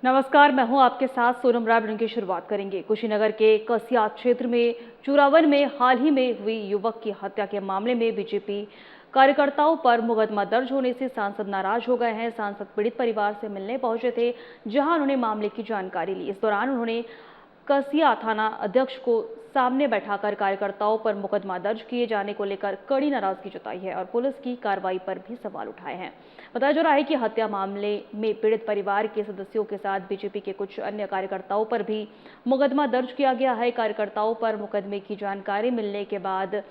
नमस्कार, मैं हूं आपके साथ सोनम राय। की शुरुआत करेंगे। कुशीनगर के कसिया क्षेत्र में चूरावन में हाल ही में हुई युवक की हत्या के मामले में बीजेपी कार्यकर्ताओं पर मुकदमा दर्ज होने से सांसद नाराज हो गए हैं। सांसद पीड़ित परिवार से मिलने पहुंचे थे, जहां उन्होंने मामले की जानकारी ली। इस दौरान उन्होंने कसिया थाना अध्यक्ष को सामने बैठाकर कार्यकर्ताओं पर मुकदमा दर्ज किए जाने को लेकर कड़ी नाराजगी जताई है और पुलिस की कार्रवाई पर भी सवाल उठाए हैं। बताया जा रहा है कि हत्या मामले में पीड़ित परिवार के सदस्यों के साथ बीजेपी के कुछ अन्य कार्यकर्ताओं पर भी मुकदमा दर्ज किया गया है। कार्यकर्ताओं पर मुकदमे की जानकारी मिलने के बाद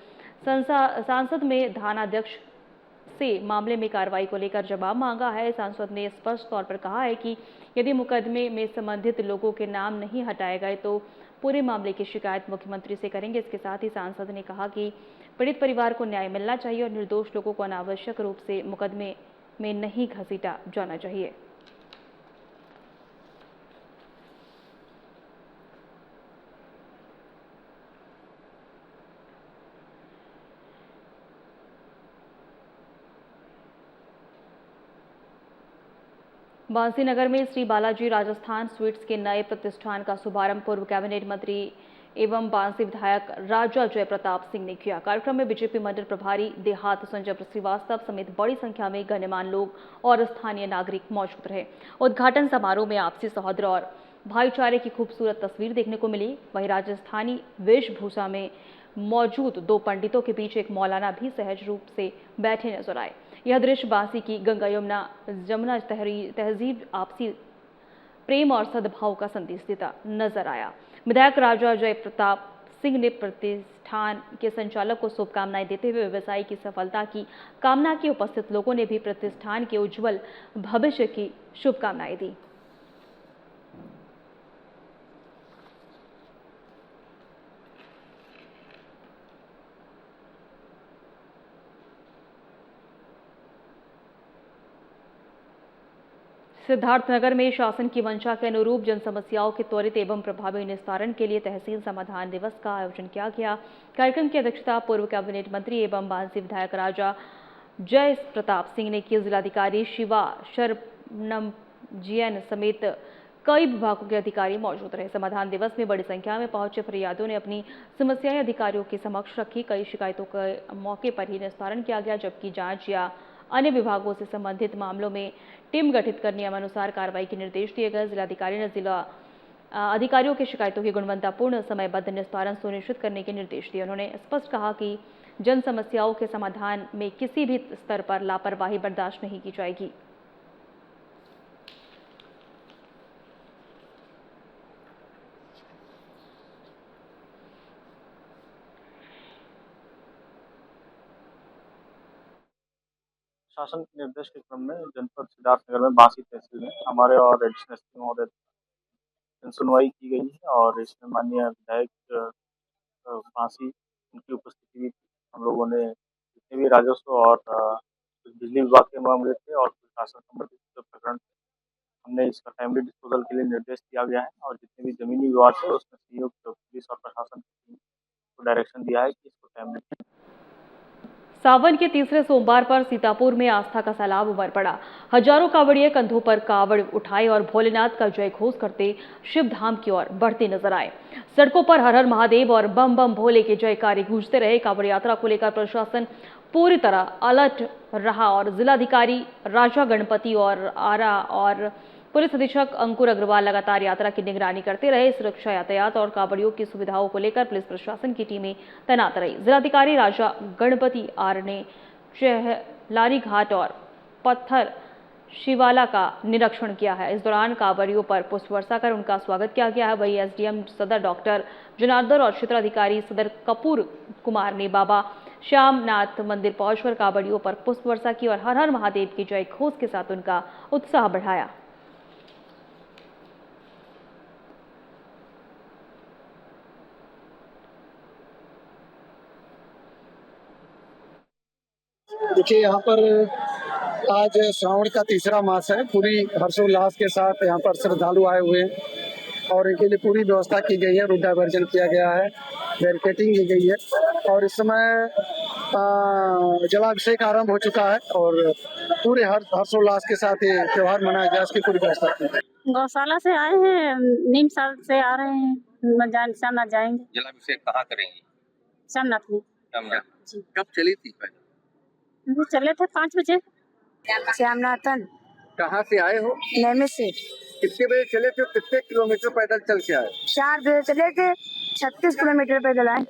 सांसद में थानाध्यक्ष से मामले में कार्रवाई को लेकर जवाब मांगा है। सांसद ने स्पष्ट तौर पर कहा है कि यदि मुकदमे में संबंधित लोगों के नाम नहीं हटाए गए तो पूरे मामले की शिकायत मुख्यमंत्री से करेंगे। इसके साथ ही सांसद ने कहा कि पीड़ित परिवार को न्याय मिलना चाहिए और निर्दोष लोगों को अनावश्यक रूप से मुकदमे में नहीं घसीटा जाना चाहिए। बांसी नगर में श्री बालाजी राजस्थान स्वीट्स के नए प्रतिष्ठान का शुभारंभ पूर्व कैबिनेट मंत्री एवं बांसी विधायक राजा जयप्रताप सिंह ने किया। कार्यक्रम में बीजेपी मंडल प्रभारी देहात संजय श्रीवास्तव समेत बड़ी संख्या में गणमान्य लोग और स्थानीय नागरिक मौजूद रहे। उद्घाटन समारोह में आपसी सौहार्द और भाईचारे की खूबसूरत तस्वीर देखने को मिली। वहीं राजस्थानी वेशभूषा में मौजूद दो पंडितों के बीच एक मौलाना भी सहज रूप से बैठे नजर आए। यह दृश्य बांसी की गंगा जमुना तहजीब, आपसी प्रेम और सद्भाव का संदेश देता नजर आया। विधायक राजा जय प्रताप सिंह ने प्रतिष्ठान के संचालक को शुभकामनाएं देते हुए व्यवसाय की सफलता की कामना की। उपस्थित लोगों ने भी प्रतिष्ठान के उज्जवल भविष्य की शुभकामनाएं दी। सिद्धार्थनगर में शासन की मंशा के अनुरूप जन समस्याओं के त्वरित एवं प्रभावी निस्तारण के लिए तहसील समाधान दिवस का आयोजन किया गया। कार्यक्रम की अध्यक्षता पूर्व कैबिनेट मंत्री एवं बांसी विधायक राजा जय प्रताप सिंह ने की। जिलाधिकारी शिवा शरणम जीएन समेत कई विभागों के अधिकारी मौजूद रहे। समाधान दिवस में बड़ी संख्या में पहुंचे फरियादियों ने अपनी समस्याएं अधिकारियों के समक्ष रखी। कई शिकायतों के मौके पर ही निस्तारण किया गया, जबकि जांच या अन्य विभागों से संबंधित मामलों में टीम गठित कर नियमानुसार कार्रवाई के निर्देश दिए गए। जिलाधिकारी ने जिला अधिकारियों की शिकायतों की गुणवत्तापूर्ण समयबद्ध निस्तारण सुनिश्चित करने के निर्देश दिए। उन्होंने स्पष्ट कहा कि जन समस्याओं के समाधान में किसी भी स्तर पर लापरवाही बर्दाश्त नहीं की जाएगी। शासन के निर्देश के क्रम में जनपद सिद्धार्थनगर में बांसी तहसील में हमारे और एडिशनल एसपी महोदय सुनवाई की गई है और इसमें माननीय विधायक बांसी उनकी उपस्थिति भी थी। हम लोगों ने जितने भी राजस्व और कुछ बिजली विभाग के मामले थे और कुछ शासन संबंधित प्रकरण थे, हमने इसका टाइमली डिस्पोजल के लिए निर्देश दिया गया है और जितने भी जमीनी विवाद थे उसमें संयुक्त पुलिस और प्रशासन की टीम को डायरेक्शन दिया है कि इसको टाइमली। सावन के तीसरे सोमवार पर सीतापुर में आस्था का सैलाब उमड़ पड़ा। हजारों कांवड़िए कंधों पर कावड़ उठाए और भोलेनाथ का जय घोष करते शिव धाम की ओर बढ़ते नजर आए। सड़कों पर हर हर महादेव और बम बम भोले के जयकारे गूंजते रहे। कांवड़ यात्रा को लेकर प्रशासन पूरी तरह अलर्ट रहा और जिलाधिकारी राजा गणपति और आरा और पुलिस अधीक्षक अंकुर अग्रवाल लगातार यात्रा की निगरानी करते रहे। सुरक्षा, यातायात और कांवड़ियों की सुविधाओं को लेकर पुलिस प्रशासन की टीमें तैनात रही। जिलाधिकारी राजा गणपति आर ने चहलारी घाट और पत्थर शिवाला का निरीक्षण किया है। इस दौरान कांवड़ियों पर पुष्प वर्षा कर उनका स्वागत किया गया है। वही एसडीएम सदर डॉक्टर जनार्दन और क्षेत्राधिकारी सदर कपूर कुमार ने बाबा श्यामनाथ मंदिर पहुंचकर कांवड़ियों पर पुष्प वर्षा की और हर हर महादेव की जय घोष के साथ उनका उत्साह बढ़ाया। देखिए, यहाँ पर आज श्रावण का तीसरा मास है। पूरी हर्षोल्लास के साथ यहाँ पर श्रद्धालु आए हुए हैं और इनके लिए पूरी व्यवस्था की गई है। रूट डाइवर्जन किया गया है, बैरिकेटिंग की गई है और इस समय जलाभिषेक आरंभ हो चुका है और पूरे हर्षोल्लास के साथ ये त्यौहार मनाया जाए, इसकी पूरी व्यवस्था की है। गौशाला से आए हैं, नीम साल से आ रहे हैं, सोमनाथ जाएंगे। जलाभिषेक कहाँ करेंगी? सोमनाथ में। सोमनाथ। जी। कब चली थी पैदल? वो चले थे 5 बजे। श्यामनाथन। कहाँ से आए हो? नैमे से। कितने बजे चले थे? कितने किलोमीटर पैदल चल के आए? 4 बजे चले थे, 36 किलोमीटर पैदल आए।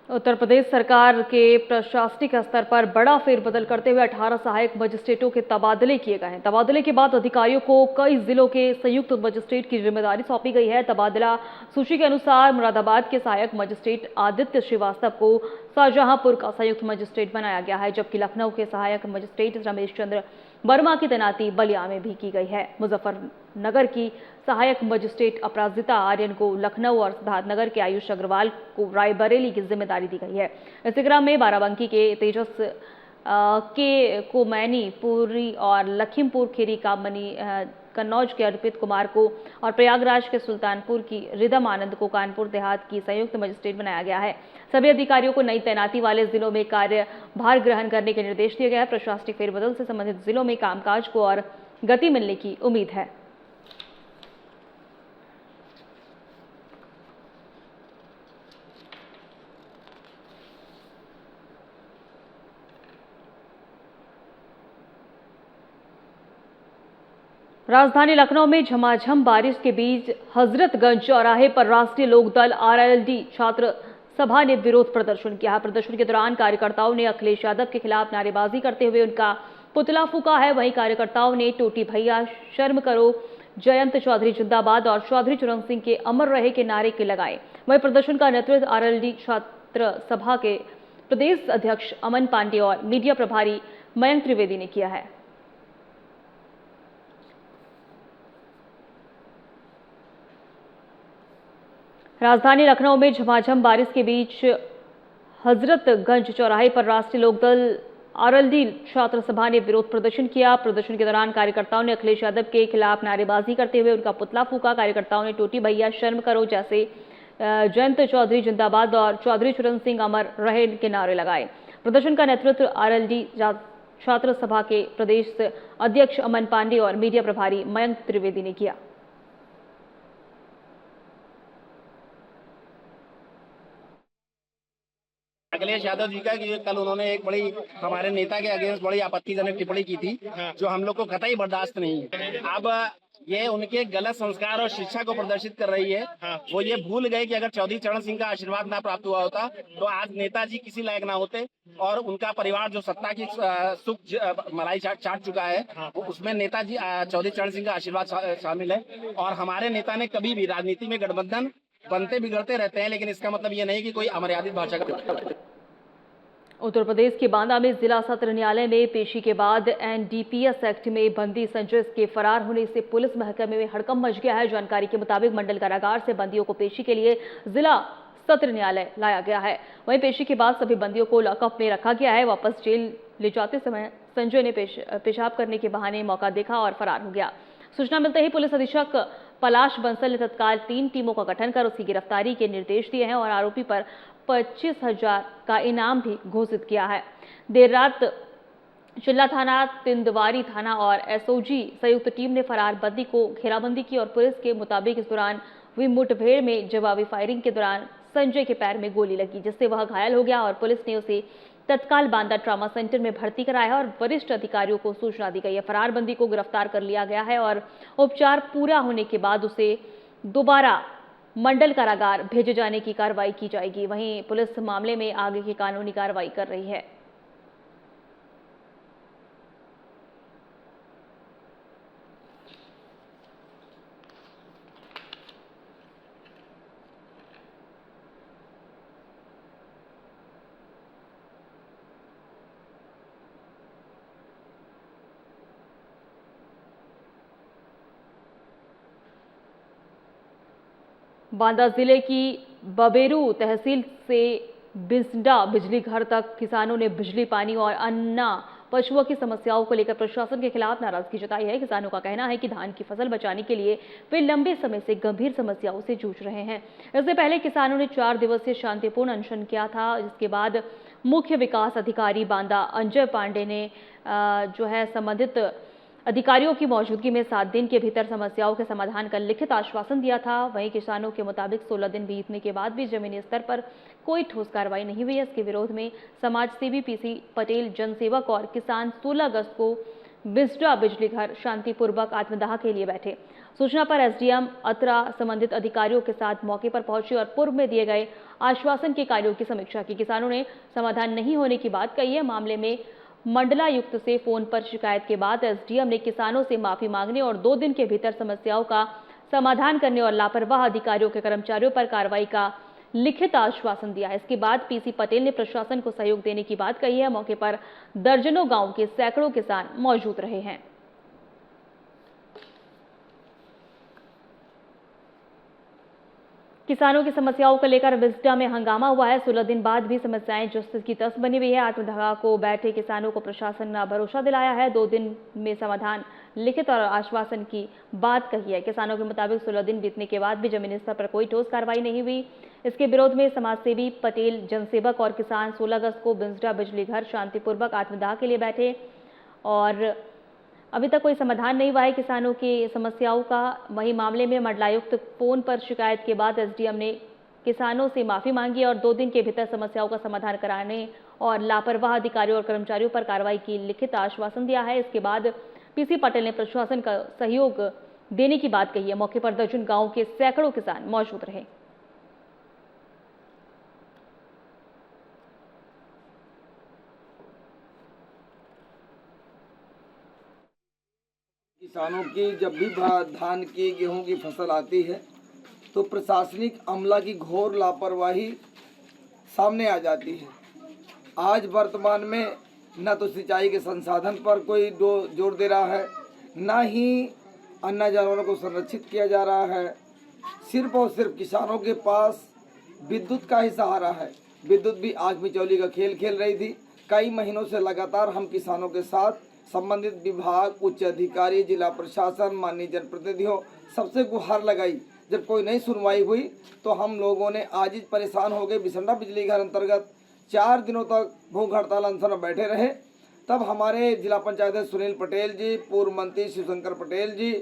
उत्तर प्रदेश सरकार के प्रशासनिक स्तर पर बड़ा फेरबदल करते हुए 18 सहायक मजिस्ट्रेटों के तबादले किए गए हैं। तबादले के बाद अधिकारियों को कई जिलों के संयुक्त मजिस्ट्रेट की जिम्मेदारी सौंपी गई है। तबादला सूची के अनुसार मुरादाबाद के सहायक मजिस्ट्रेट आदित्य श्रीवास्तव को शाहजहांपुर का संयुक्त मजिस्ट्रेट बनाया गया है, जबकि लखनऊ के सहायक मजिस्ट्रेट रमेश चंद्र वर्मा की तैनाती बलिया में भी की गई है। मुजफ्फरनगर की सहायक मजिस्ट्रेट अपराजिता आर्यन को लखनऊ और सिद्धार्थनगर के आयुष अग्रवाल को रायबरेली की जिम्मेदारी दी गई है। इसी क्रम में बाराबंकी के तेजस के को मैनीपुरी और लखीमपुर खीरी का कन्नौज के अर्पित कुमार को और प्रयागराज के सुल्तानपुर की रिदम आनंद को कानपुर देहात की संयुक्त मजिस्ट्रेट बनाया गया है। सभी अधिकारियों को नई तैनाती वाले जिलों में कार्यभार ग्रहण करने के निर्देश दिए गए हैं। प्रशासनिक फेरबदल से संबंधित जिलों में कामकाज को और गति मिलने की उम्मीद है। राजधानी लखनऊ में झमाझम बारिश के बीच हजरतगंज चौराहे पर राष्ट्रीय लोकदल आरएलडी छात्र सभा ने विरोध प्रदर्शन किया। प्रदर्शन के दौरान कार्यकर्ताओं ने अखिलेश यादव के खिलाफ नारेबाजी करते हुए उनका पुतला फूंका है। वहीं कार्यकर्ताओं ने टोटी भैया शर्म करो, जयंत चौधरी जिंदाबाद और चौधरी चरण सिंह के अमर रहे के नारे के लगाए। वहीं प्रदर्शन का नेतृत्व आरएलडी छात्र सभा के प्रदेश अध्यक्ष अमन पांडे और मीडिया प्रभारी मयंक त्रिवेदी ने किया है। राजधानी लखनऊ में झमाझम बारिश के बीच हजरतगंज चौराहे पर राष्ट्रीय लोकदल आरएलडी छात्र सभा ने विरोध प्रदर्शन किया। प्रदर्शन के दौरान कार्यकर्ताओं ने अखिलेश यादव के खिलाफ नारेबाजी करते हुए उनका पुतला फूंका। कार्यकर्ताओं ने टोटी भैया शर्म करो जैसे जयंत चौधरी जिंदाबाद और चौधरी चरण सिंह अमर रहे के नारे लगाए। प्रदर्शन का नेतृत्व आरएलडी छात्र सभा के प्रदेश अध्यक्ष अमन पांडे और मीडिया प्रभारी मयंक त्रिवेदी ने किया। अखिलेश यादव जी का कि कल उन्होंने एक बड़ी हमारे नेता के अगेंस्ट बड़ी आपत्तिजनक टिप्पणी की थी, जो हम लोग को कतई बर्दाश्त नहीं है। अब ये उनके गलत संस्कार और शिक्षा को प्रदर्शित कर रही है। वो ये भूल गए कि अगर चौधरी चरण सिंह का आशीर्वाद ना प्राप्त हुआ होता तो आज नेताजी किसी लायक ना होते, और उनका परिवार जो सत्ता की सुख मलाई चाट चुका है, वो उसमें नेताजी चौधरी चरण सिंह का आशीर्वाद शामिल है। और हमारे नेता ने कभी भी राजनीति में गठबंधन बनते बिगड़ते रहते हैं, लेकिन इसका मतलब ये नहीं कि कोई अमर्यादित भाषा का। उत्तर प्रदेश के बांदा में जिला सत्र न्यायालय में पेशी के बाद एनडीपीएस एक्ट में बंदी संजय के फरार होने से पुलिस महकमे में हड़कंप मच गया है। जानकारी के मुताबिक मंडल कारागार से बंदियों को पेशी के लिए जिला सत्र न्यायालय लाया गया है। वहीं पेशी के बाद सभी बंदियों को लॉकअप में रखा गया है। वापस जेल ले जाते समय संजय ने पेशाब करने के बहाने मौका देखा और फरार हो गया। सूचना मिलते ही पुलिस अधीक्षक पलाश बंसल ने तत्काल 3 टीमों का गठन कर उसकी गिरफ्तारी के निर्देश दिए हैं और आरोपी पर 25,000 का इनाम भी घोषित किया है। देर रात चिल्ला थाना, तिंदवारी थाना और एसओजी संयुक्त टीम ने फरार बंदी को घेराबंदी की और पुलिस के मुताबिक इस दौरान हुई मुठभेड़ में जवाबी फायरिंग के दौरान संजय के पैर में गोली लगी, जिससे वह घायल हो गया और पुलिस ने उसे तत्काल बांदा ट्रॉमा सेंटर में भर्ती कराया और वरिष्ठ अधिकारियों को सूचना दी गई है। फरार बंदी को गिरफ्तार कर लिया गया है और उपचार पूरा होने के बाद उसे दोबारा मंडल कारागार भेजे जाने की कार्रवाई की जाएगी। वहीं पुलिस मामले में आगे की कानूनी कार्रवाई कर रही है। बांदा जिले की बबेरू तहसील से बिस्डा बिजली घर तक किसानों ने बिजली, पानी और अन्ना पशुओं की समस्याओं को लेकर प्रशासन के खिलाफ नाराजगी जताई है। किसानों का कहना है कि धान की फसल बचाने के लिए वे लंबे समय से गंभीर समस्याओं से जूझ रहे हैं। इससे पहले किसानों ने 4 दिवसीय शांतिपूर्ण अनशन किया था, जिसके बाद मुख्य विकास अधिकारी बांदा अंजय पांडे ने संबंधित अधिकारियों की मौजूदगी में 7 दिन के भीतर समस्याओं के समाधान का लिखित आश्वासन दिया था। वहीं किसानों के मुताबिक 16 दिन बीतने के बाद भी जमीनी स्तर पर कोई ठोस कार्रवाई नहीं हुई है। इसके विरोध में समाजसेवी पीसी पटेल, जनसेवक और किसान 16 अगस्त को बिस्डा बिजली घर शांतिपूर्वक आत्मदाह के लिए बैठे। सूचना पर एसडीएम अतरा संबंधित अधिकारियों के साथ मौके पर पहुंचे और पूर्व में दिए गए आश्वासन के कार्यों की समीक्षा की। किसानों ने समाधान नहीं होने की बात कही है। मामले में मंडलायुक्त से फोन पर शिकायत के बाद एसडीएम ने किसानों से माफी मांगने और 2 दिन के भीतर समस्याओं का समाधान करने और लापरवाह अधिकारियों के कर्मचारियों पर कार्रवाई का लिखित आश्वासन दिया। इसके बाद पीसी पटेल ने प्रशासन को सहयोग देने की बात कही है। मौके पर दर्जनों गांव के सैकड़ों किसान मौजूद रहे हैं। किसानों की समस्याओं को लेकर विस्डा में हंगामा हुआ है। 16 दिन बाद भी समस्याएं जुस्त की तस्त बनी हुई है। आत्मदाह को बैठे किसानों को प्रशासन ने भरोसा दिलाया है। 2 दिन में समाधान लिखित और आश्वासन की बात कही है। किसानों के मुताबिक 16 दिन बीतने के बाद भी जमीनी स्तर पर कोई ठोस कार्रवाई नहीं हुई। इसके विरोध में समाजसेवी पटेल, जनसेवक और किसान 16 अगस्त को बिस्डा बिजली घर शांतिपूर्वक आत्मदाह के लिए बैठे और अभी तक कोई समाधान नहीं हुआ है किसानों की समस्याओं का। वहीं मामले में मंडलायुक्त फोन पर शिकायत के बाद एसडीएम ने किसानों से माफी मांगी और 2 दिन के भीतर समस्याओं का समाधान कराने और लापरवाह अधिकारियों और कर्मचारियों पर कार्रवाई की लिखित आश्वासन दिया है। इसके बाद पीसी पटेल ने प्रशासन का सहयोग देने की बात कही है। मौके पर दर्जन गांव के सैकड़ों किसान मौजूद रहे। किसानों की जब भी धान की, गेहूं की फसल आती है तो प्रशासनिक अमला की घोर लापरवाही सामने आ जाती है। आज वर्तमान में न तो सिंचाई के संसाधन पर कोई जोर दे रहा है, न ही अन्य जानवरों को संरक्षित किया जा रहा है। सिर्फ और सिर्फ किसानों के पास विद्युत का ही सहारा है। विद्युत भी आग मिचौली का खेल खेल रही थी। कई महीनों से लगातार हम किसानों के साथ संबंधित विभाग, उच्च अधिकारी, जिला प्रशासन, माननीय जनप्रतिनिधियों सबसे गुहार लगाई। जब कोई नहीं सुनवाई हुई तो हम लोगों ने आज ही परेशान हो गए। बिस्डा बिजली घर अंतर्गत 4 दिनों तक भूख हड़ताल अनशन में बैठे रहे। तब हमारे जिला पंचायत सुनील पटेल जी, पूर्व मंत्री शिवशंकर पटेल जी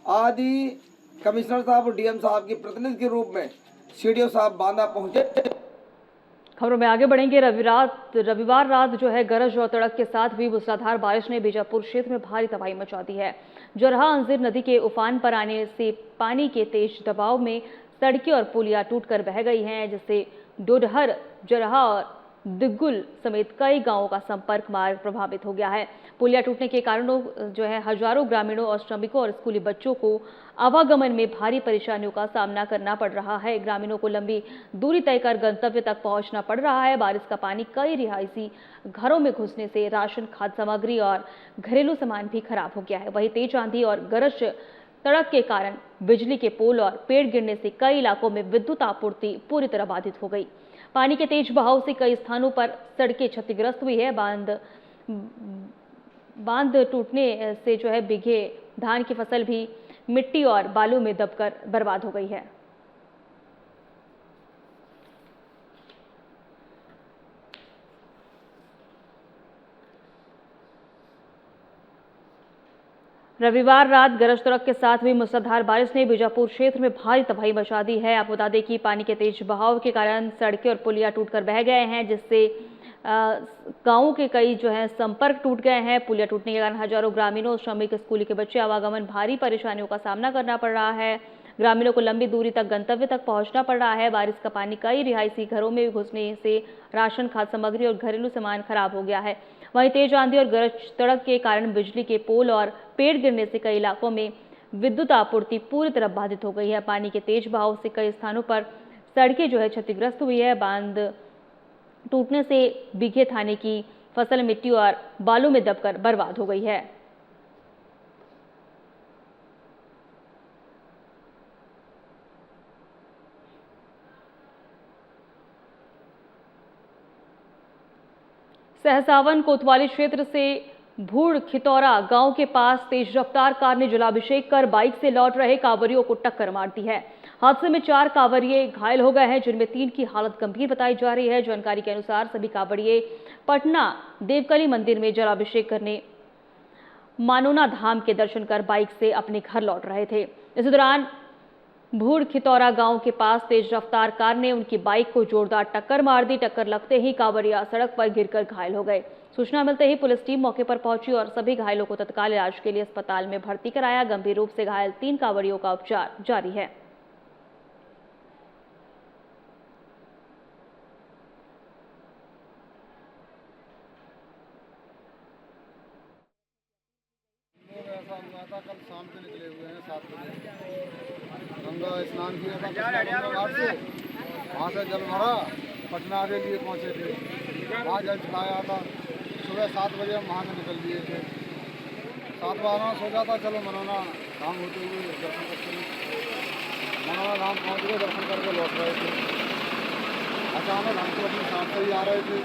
आदि कमिश्नर साहब और डीएम साहब के प्रतिनिधि के रूप में सीडीओ साहब बांदा पहुंचे। खबरों में आगे बढ़ेंगे। रविवार रात जो है गरज और तड़क के साथ हुई मूसलाधार बारिश ने बीजापुर क्षेत्र में भारी तबाही मचा दी है। जोरहा अंजीर नदी के उफान पर आने से पानी के तेज दबाव में सड़कें और पुलियां टूटकर बह गई हैं, जिससे डोडहर, जोरहा और दिग्गुल समेत कई गांवों का संपर्क मार्ग प्रभावित हो गया है। पुलिया टूटने के कारणों जो है हजारों ग्रामीणों और श्रमिकों और स्कूली बच्चों को आवागमन में भारी परेशानियों का सामना करना पड़ रहा है। ग्रामीणों को लंबी दूरी तय कर गंतव्य तक पहुंचना पड़ रहा है। बारिश का पानी कई रिहायशी घरों में घुसने से राशन, खाद्य सामग्री और घरेलू सामान भी खराब हो गया है। वहीं तेज आंधी और गरज तड़क के कारण बिजली के पोल और पेड़ गिरने से कई इलाकों में विद्युत आपूर्ति पूरी तरह बाधित हो गई। पानी के तेज बहाव से कई स्थानों पर सड़कें क्षतिग्रस्त हुई है। बांध टूटने से जो है बीघे धान की फसल भी मिट्टी और बालू में दबकर बर्बाद हो गई है। रविवार रात गरज तड़क के साथ हुई मूसलाधार बारिश ने बीजापुर क्षेत्र में भारी तबाही मचा दी है। आपको बता दें कि पानी के तेज बहाव के कारण सड़कें और पुलिया टूटकर बह गए हैं, जिससे गांवों के कई जो है संपर्क टूट गए हैं। पुलिया टूटने के कारण हजारों ग्रामीणों, श्रमिक, स्कूली के बच्चे आवागमन भारी परेशानियों का सामना करना पड़ रहा है। ग्रामीणों को लंबी दूरी तक गंतव्य तक पहुंचना पड़ रहा है। बारिश का पानी कई रिहायशी घरों में घुसने से राशन, खाद्य सामग्री और घरेलू सामान खराब हो गया है। वहीं तेज आंधी और गरज तड़क के कारण बिजली के पोल और पेड़ गिरने से कई इलाकों में विद्युत आपूर्ति पूरी तरह बाधित हो गई है। पानी के तेज बहाव से कई स्थानों पर सड़कें जो है क्षतिग्रस्त हुई है। बांध टूटने से बीघे थाने की फसल मिट्टी और बालू में दबकर बर्बाद हो गई है। सहसावन कोतवाली क्षेत्र से भूड़ खितौरा गांव के पास तेज रफ्तार कार ने जलाभिषेक कर बाइक से लौट रहे कांवरियों को टक्कर मार दी है। हादसे में 4 कांवरिये घायल हो गए हैं, जिनमें 3 की हालत गंभीर बताई जा रही है। जानकारी के अनुसार सभी कांवरिये पटना देवकली मंदिर में जलाभिषेक करने मानोना धाम के दर्शन कर बाइक से अपने घर लौट रहे थे। इस दौरान भूड़ खितौरा गांव के पास तेज रफ्तार कार ने उनकी बाइक को जोरदार टक्कर मार दी। टक्कर लगते ही कांवरिया सड़क पर गिरकर घायल हो गए। सूचना मिलते ही पुलिस टीम मौके पर पहुंची और सभी घायलों को तत्काल इलाज के लिए अस्पताल में भर्ती कराया। गंभीर रूप से घायल 3 कांवरियों का उपचार जारी है। ऐसा हुआ था, कल शाम को निकले हुए हैं 7 बजे, गंगा स्नान किया था घाट से, वहाँ से जल भरा पटना के लिए पहुँचे थे। वहाँ जल चढ़ाया था। सुबह 7 बजे हम वहाँ से निकल लिए थे। 7-12 सोचा था चलो मनोना धाम होते हुए दर्शन करते हुए मनोना धाम पहुँच गए। दर्शन करके लौट रहे थे, अचानक हम तो अपने साथ से ही आ रहे थे।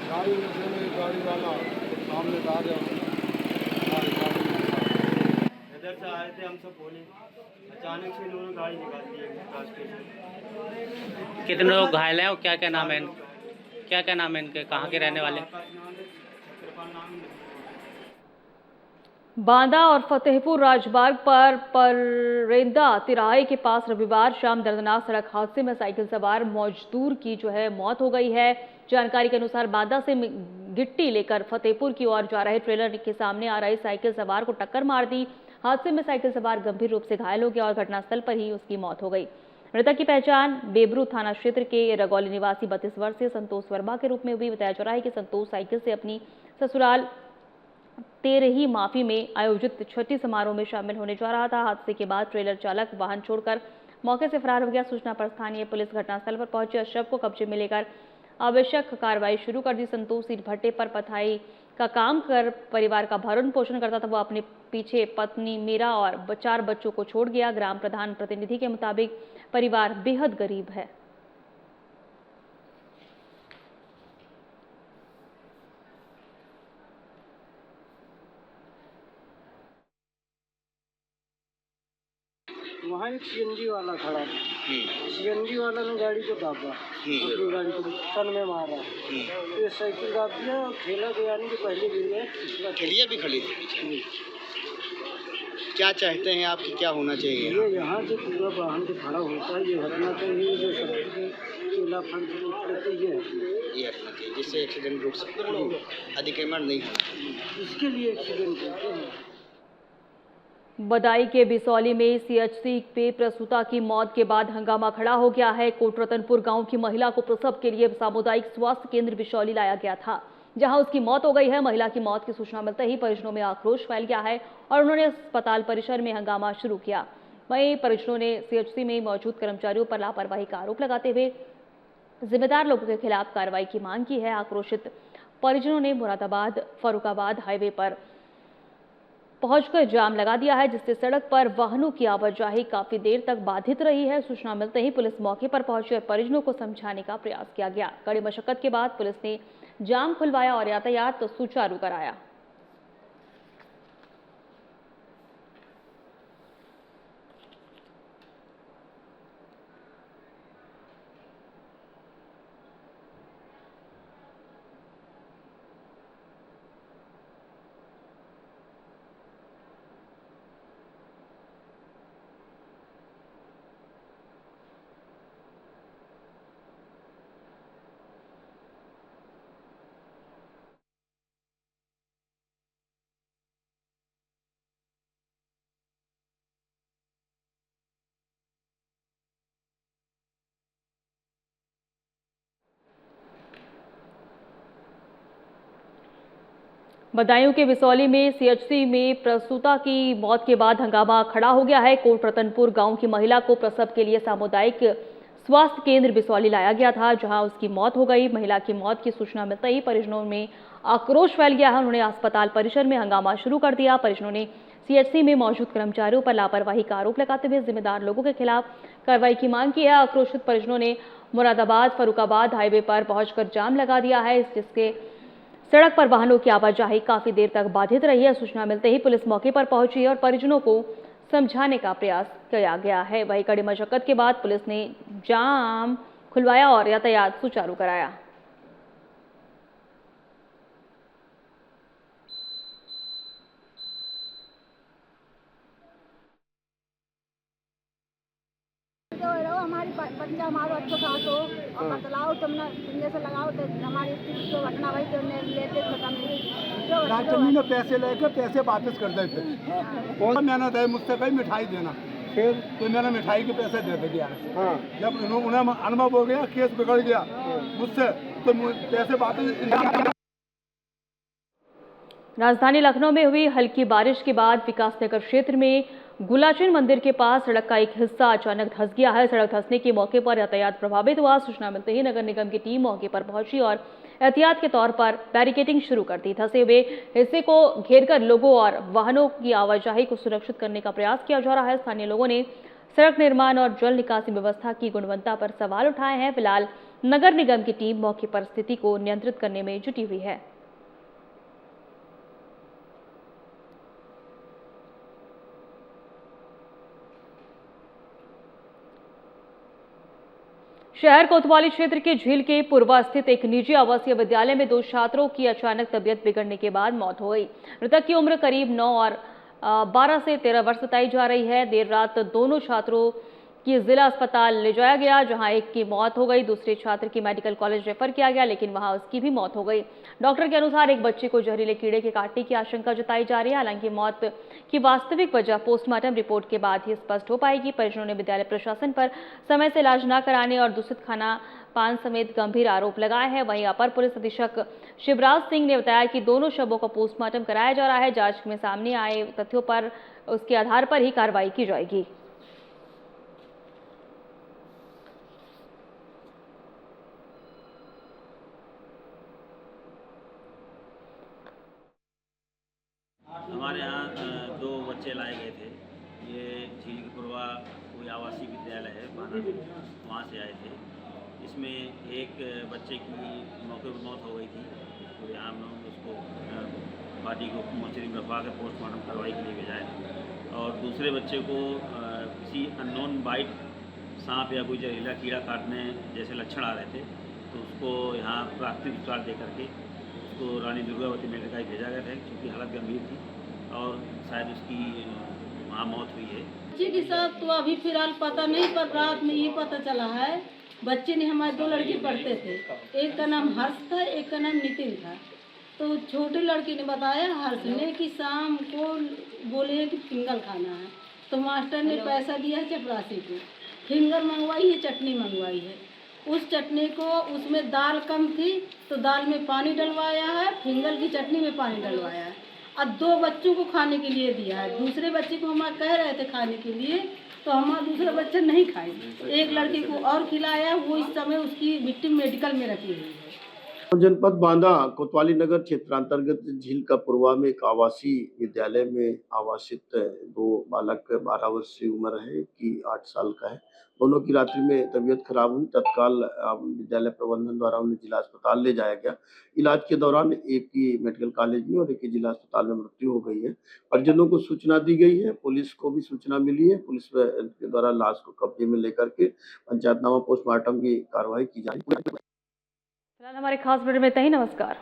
गाड़ी में एक गाड़ी वाला सामने से आ गया, इधर से आए थे हम सब बोले, अचानक से इन्होंने गाड़ी निकाल दी रास्ते से। कितने लोग घायल हैं और क्या क्या नाम है क्या नाम है इनके, कहाँ के रहने वाले? बांदा और फतेहपुर राजमार्ग पर परेंदा तिराहे के पास रविवार शाम दर्दनाक सड़क हादसे में साइकिल सवार मजदूर की मौत हो गई है। जानकारी के अनुसार बांदा से गिट्टी लेकर फतेहपुर की ओर जा रहे ट्रेलर के सामने आ रही साइकिल सवार को टक्कर मार दी। हादसे में साइकिल सवार गंभीर रूप से घायल हो गया और घटनास्थल पर ही उसकी मौत हो गई। मृतक की पहचान बेबरू थाना क्षेत्र के रगौली निवासी 32 वर्षीय संतोष वर्मा के रूप में हुई। बताया जा रहा है कि संतोष साइकिल से अपनी ससुराल तेरही माफी में आयोजित छठी समारोह में शामिल होने जा रहा था। हादसे के बाद ट्रेलर चालक वाहन छोड़कर मौके से फरार हो गया। सूचना पर स्थानीय पुलिस घटनास्थल पर पहुंची और शव को कब्जे में लेकर आवश्यक कार्रवाई शुरू कर दी। संतोष ईंट भट्टे पर पथाई का काम कर परिवार का भरण पोषण करता था। वो अपने पीछे पत्नी मीरा और 4 बच्चों को छोड़ गया। ग्राम प्रधान प्रतिनिधि के मुताबिक परिवार बेहद गरीब है। वहाँ एक सीएनजी वाला खड़ा था। सीएनजी वाला ने गाड़ी को दाबा, अपनी गाड़ी को टन में मारा। ये साइकिल दाब दिया और ठेला के आने के पहले गिर गया। ठेलिया भी खड़ी थी। क्या चाहते हैं आप कि क्या होना चाहिए? ये यहाँ से पूरा वाहन से खड़ा होता है, ये हटना चाहिए। जो सब्जी के केला फल से ये हटना चाहिए, जिससे एक्सीडेंट रुक सकता है, अतिक्रमण नहीं होता। इसके लिए एक्सीडेंट होते हैं। बदाई के बिसौली में सीएचसी पे प्रसूता की मौत के बाद हंगामा खड़ा हो गया है। कोटरतनपुर गांव की महिला को प्रसव के लिए सामुदायिक स्वास्थ्य केंद्र बिसौली लाया गया था, जहां उसकी मौत हो गई है। महिला की मौत की सूचना मिलते ही परिजनों में आक्रोश फैल गया है और उन्होंने अस्पताल परिसर में हंगामा शुरू किया। वहीं परिजनों ने सीएचसी में मौजूद कर्मचारियों पर लापरवाही का आरोप लगाते हुए जिम्मेदार लोगों के खिलाफ कार्रवाई की मांग की है। आक्रोशित परिजनों ने मुरादाबाद फर्रुखाबाद हाईवे पर पहुंचकर जाम लगा दिया है, जिससे सड़क पर वाहनों की आवाजाही काफी देर तक बाधित रही है। सूचना मिलते ही पुलिस मौके पर पहुंची और परिजनों को समझाने का प्रयास किया गया। कड़ी मशक्कत के बाद पुलिस ने जाम खुलवाया और यातायात सुचारू कराया। बदायूं के बिसौली में सीएचसी में प्रसूता की मौत के बाद हंगामा खड़ा हो गया है। कोटरतनपुर गांव की महिला को प्रसव के लिए सामुदायिक स्वास्थ्य केंद्र बिसौली लाया गया था, जहां उसकी मौत हो गई। महिला की मौत की सूचना मिलते ही परिजनों में आक्रोश फैल गया है। उन्होंने अस्पताल परिसर में हंगामा शुरू कर दिया। परिजनों ने सीएचसी में मौजूद कर्मचारियों पर लापरवाही का आरोप लगाते हुए जिम्मेदार लोगों के खिलाफ कार्रवाई की मांग की है। आक्रोशित परिजनों ने मुरादाबाद फर्रुखाबाद हाईवे पर पहुंचकर जाम लगा दिया है, जिसके सड़क पर वाहनों की आवाजाही काफी देर तक बाधित रही है। सूचना मिलते ही पुलिस मौके पर पहुंची और परिजनों को समझाने का प्रयास किया गया है। वहीं कड़ी मशक्कत के बाद पुलिस ने जाम खुलवाया और यातायात सुचारू कराया। बच्चा हमारो अच्छो खासो और बतलाओ तुमने पिंजे से लगाओ तो हमारी स्थिति जो घटना भाई तो लेते खत्म राजचंदी ने पैसे लेके पैसे वापस कर देते। कौन मेहनत है मुझसे कहीं मिठाई देना, फिर तो मैंने मिठाई के पैसे दे दिया। जब उन्हें अनुभव हो गया, केस बिगड़ गया मुझसे, तो पैसे वापस। राजधानी लखनऊ में हुई हल्की बारिश के बाद विकासनगर क्षेत्र में गुलाचन मंदिर के पास सड़क का एक हिस्सा अचानक धंस गया है। सड़क धंसने के मौके पर यातायात प्रभावित हुआ। सूचना मिलते ही नगर निगम की टीम मौके पर पहुंची और एहतियात के तौर पर बैरिकेडिंग शुरू कर दी। धंसे हुए हिस्से को घेरकर लोगों और वाहनों की आवाजाही को सुरक्षित करने का प्रयास किया जा रहा है। स्थानीय लोगों ने सड़क निर्माण और जल निकासी व्यवस्था की गुणवत्ता पर सवाल उठाए हैं। फिलहाल नगर निगम की टीम मौके पर स्थिति को नियंत्रित करने में जुटी हुई है। शहर कोतवाली क्षेत्र के झील के पूर्वा स्थित एक निजी आवासीय विद्यालय में 2 छात्रों की अचानक तबीयत बिगड़ने के बाद मौत हो गई। मृतक की उम्र करीब 9 और 12 से 13 वर्ष बताई जा रही है। देर रात दोनों छात्रों की जिला अस्पताल ले जाया गया, जहां एक की मौत हो गई। दूसरे छात्र की मेडिकल कॉलेज रेफर किया गया, लेकिन वहां उसकी भी मौत हो गई। डॉक्टर के अनुसार एक बच्चे को जहरीले कीड़े के काटने की आशंका जताई जा रही है। हालांकि मौत की वास्तविक वजह पोस्टमार्टम रिपोर्ट के बाद ही स्पष्ट हो पाएगी। परिजनों ने विद्यालय प्रशासन पर समय से इलाज न कराने और दूषित खाना पान समेत गंभीर आरोप लगाए हैं। वहीं अपर पुलिस अधीक्षक शिवराज सिंह ने बताया कि दोनों शवों का पोस्टमार्टम कराया जा रहा है। जांच में सामने आए तथ्यों पर उसके आधार पर ही कार्रवाई की जाएगी। हमारे यहाँ 2 बच्चे लाए गए थे। ये झील की पूर्वा कोई आवासीय विद्यालय है बाना, वहाँ से आए थे। इसमें एक बच्चे की मौके पर मौत हो गई थी, तो यहाँ हम लोग उसको बॉडी को मोर्चरी में रखवा कर पोस्टमार्टम कार्रवाई के लिए भेजा। और दूसरे बच्चे को किसी अननोन बाइट, सांप या कोई जहरीला कीड़ा काटने जैसे लक्षण आ रहे थे, तो उसको यहाँ प्राथमिक उपचार दे करके उसको रानी दुर्गावती मेडिकल कॉलेज भेजा गया था, क्योंकि हालत गंभीर थी और शायद उसकी वहाँ मौत हुई है। बच्चे के साथ तो अभी फिलहाल पता नहीं, पर रात में ये पता चला है बच्चे ने, हमारे 2 लड़के पढ़ते थे, एक का नाम हर्ष था, एक का नाम नितिन था। तो छोटे लड़के ने बताया हर्ष ने कि शाम को बोले कि फिंगर खाना है, तो मास्टर ने पैसा दिया है चपरासी को, फिंगर मंगवाई है, चटनी मंगवाई है। उस चटनी को, उसमें दाल कम थी तो दाल में पानी डलवाया है, फिंगर की चटनी में पानी डलवाया है और 2 बच्चों को खाने के लिए दिया है। दूसरे बच्चे को हम कह रहे थे खाने के लिए, तो हमारा दूसरा बच्चा नहीं खाई। एक लड़के को और खिलाया, वो इस समय उसकी मिट्टी मेडिकल में रखी हुई है। जनपद बांदा कोतवाली नगर क्षेत्रांतर्गत झील का पूर्वा में एक आवासीय विद्यालय में आवासित 2 बालक 12 वर्ष की उम्र है कि 8 साल का है। दोनों की रात्रि में तबीयत खराब हुई। तत्काल विद्यालय प्रबंधन द्वारा उन्हें जिला अस्पताल ले जाया गया। इलाज के दौरान एक की मेडिकल कॉलेज में और एक की जिला अस्पताल में मृत्यु हो गई है। परिजनों को सूचना दी गई है, पुलिस को भी सूचना मिली है। पुलिस के द्वारा लाश को कब्जे में लेकर के पंचायतनामा पोस्टमार्टम की कार्रवाई की जा रही है। फिलहाल हमारे खास बुलेटिन में इतना ही। नमस्कार।